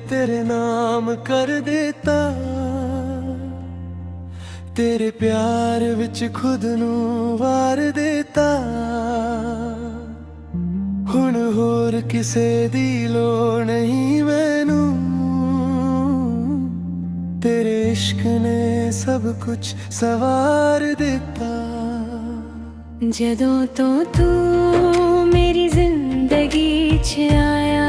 तेरे नाम कर देता। तेरे प्यार विच खुद नू वार देता। हुण होर किसे दी लोड़ नहीं मैनू, तेरे इश्क ने सब कुछ सवार देता। जदों तो तू मेरी जिंदगी च आया,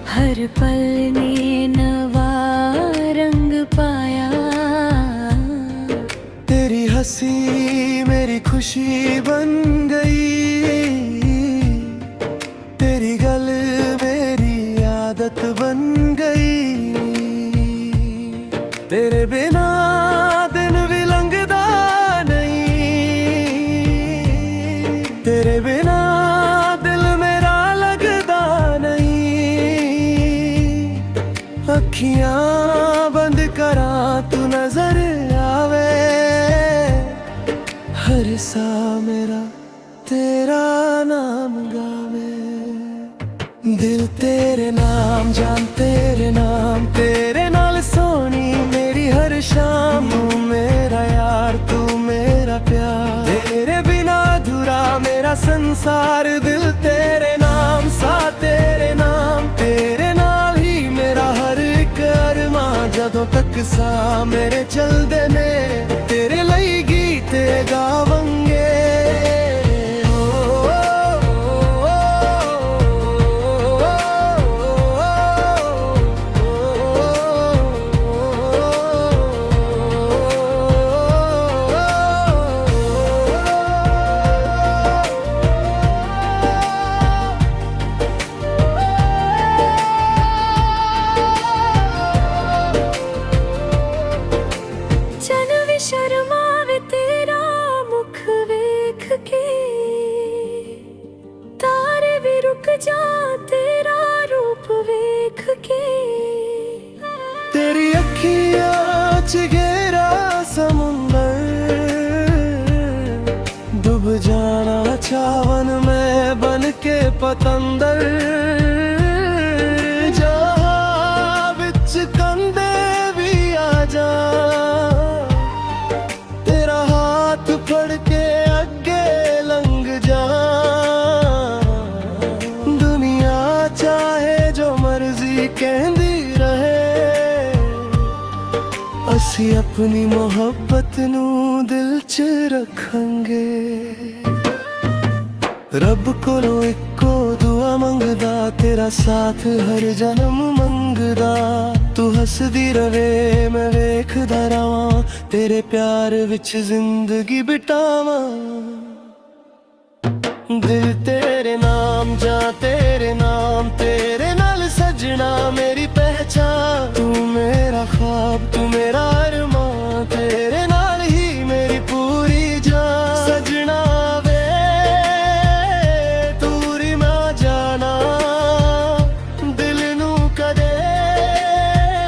हर पल ने नवा रंग पाया। तेरी हंसी मेरी खुशी बन गई, तेरी गल मेरी आदत बन गई। तेरे बिना दिन भी लंघदा नहीं, तेरे बिना दिल मेरा लगदा नहीं। अखियां बंद करा तू नजर आवे, हर सा मेरा तेरा नाम गावे। दिल तेरे नाम जान तेरे नाम, तेरे नाल सोनी मेरी हर शाम। तू मेरा यार तू मेरा प्यार, तेरे बिना अधूरा मेरा संसार। दिल तेरे नाम सा तेरे नाम, तेरे नाल ही मेरा हर एक अरमां। जदों तक सा मेरे चलदे ने, तेरे लई गीत गावंगे। शर्मावे तेरा मुख वेख के, तारे भी रुक जा तेरा रूप वेख के। तेरी अखियां च गहरा समुंदर, डूब जाना चावन में बन के पतंदर। जहां विच कंधे भी आ जा, फड़ के अगे लंघ जा। दुनिया चाहे जो मर्जी कहंदी रहे, असी अपनी मोहब्बत नू दिल च रखांगे। रब कोलों इको दुआ मंगदा, तेरा साथ हर जन्म मंगदा। तू हसदी रवे मैं वेखदा रवां, तेरे प्यार विच जिंदगी बितावां। दिल तेरे नाम जा तेरे नाम, तेरे नाल सजना मेरी पहचान। तू मेरा ख्वाब तू मेरा अरमां, तेरे नाल ही मेरी पूरी जान। सजना वे दूरी ना जाना, दिल नू कदे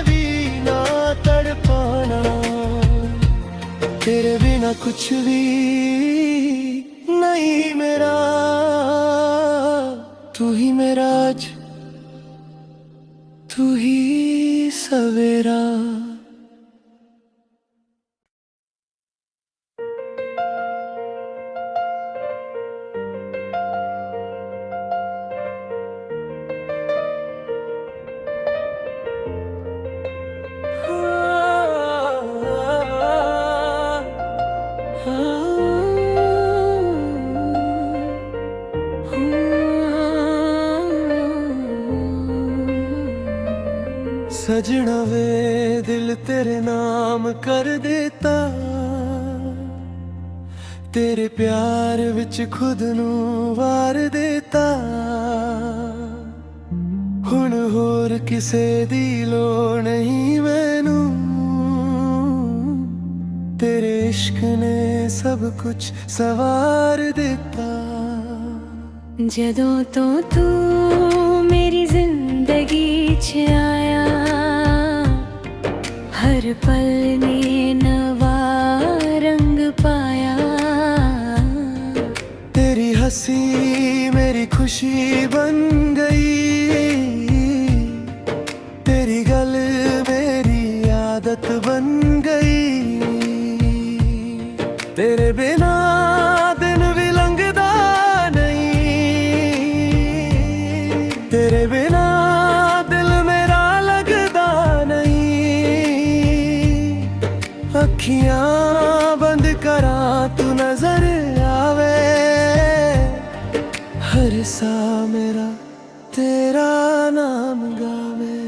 भी ना तड़पाना। तेरे बिना कुछ भी नहीं मेरा, तू ही मेरा आज तू ही सवेरा। सजना वे दिल तेरे नाम कर देता। तेरे प्यार विच खुद नू वार देता। हुण होर किसे दी लोड़ नहीं मैनू, तेरे इश्क ने सब कुछ सवार देता। जदों तो तू मेरी जिंदगी च आया, हर पल ने नवा रंग पाया। तेरी हंसी मेरी खुशी बन गई, मेरी आदत बन गई। तेरे बिना दिन भी लंघदा नहीं, तेरे बिना दिल मेरा लगदा नहीं। अखियां बंद करा तू नजर आवे, हर सा मेरा तेरा नाम गावे।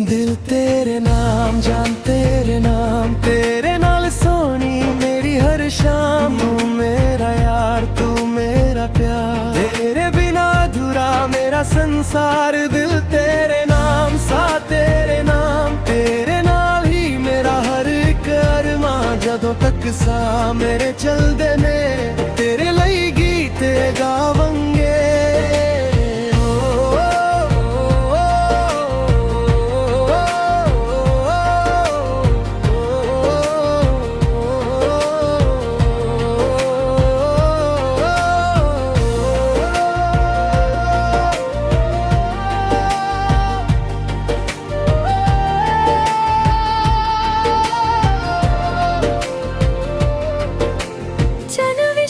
दिल तेरे नाम, जान तेरे नाम, तेरे नाल सोनी मेरी हर शाम। तू मेरा यार, तू मेरा प्यार, तेरे बिना अधूरा मेरा संसार। दिल तेरे नाम, सा तेरे नाम, तेरे नाल ही मेरा हर एक अरमां। जदों तक सा मेरे चलदे ने, तेरे लई गीत गावंगे।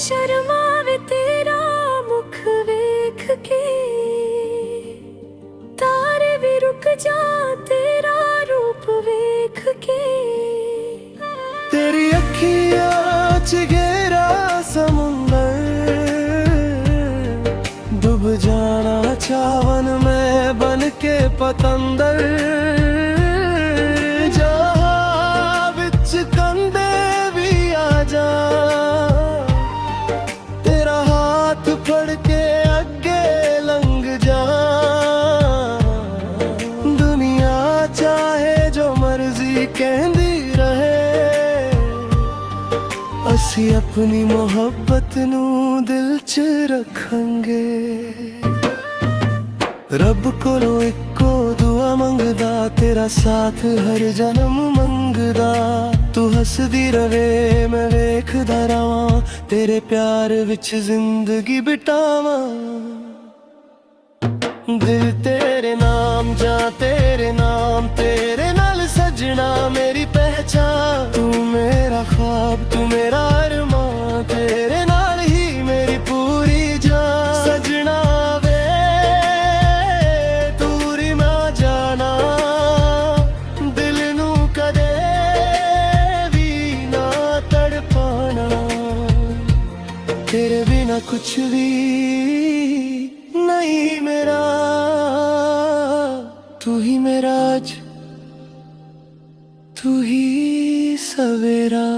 शर्मावे तेरा मुख वेख के, तारे भी रुक जा तेरा रूप वेख के। तेरी अखियां च गहरा समुंदर, डूब जाना चावन में बन के पतंदर। जहां विच कंधे भी आ जा, फड़ के अगे लंघ जा। दुनिया चाहे जो मर्जी कहंदी रहे, असी अपनी मोहब्बत नू दिल च रखांगे। रब कोलों इको दुआ मंगदा, तेरा साथ हर जन्म मंगदा। तू हसदी रवे मैं वेखदा रवां, तेरे प्यार विच जिंदगी बितावां। दिल तेरे नाम, जा तेरे नाम, तेरे नाल सजना मेरी पहचान। तू मेरा ख्वाब, तू मेरा अरमां, तेरे नाल ही मेरी पूरी जान। सजना वे दूरी ना जाना, दिल नू कदे भी ना तड़पाना। तेरे बिना कुछ भी नहीं मेरा, तू ही मेरा आज, तू ही सवेरा।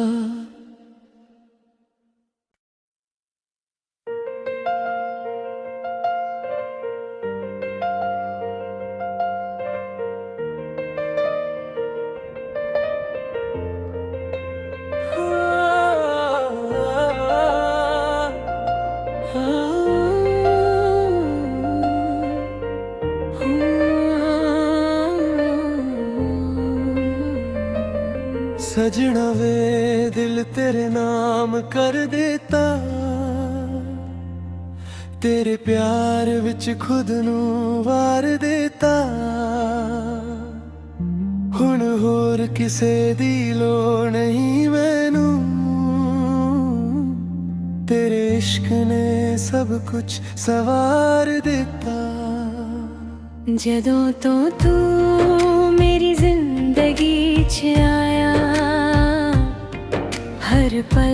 सजना वे दिल तेरे नाम कर देता, तेरे प्यार विच खुद नू वार देता। हुण होर किसे दी लोड़ नहीं मैनू, तेरे इश्क ने सब कुछ सवार देता। जदों तो तू मेरी जिंदगी च आया, हर पल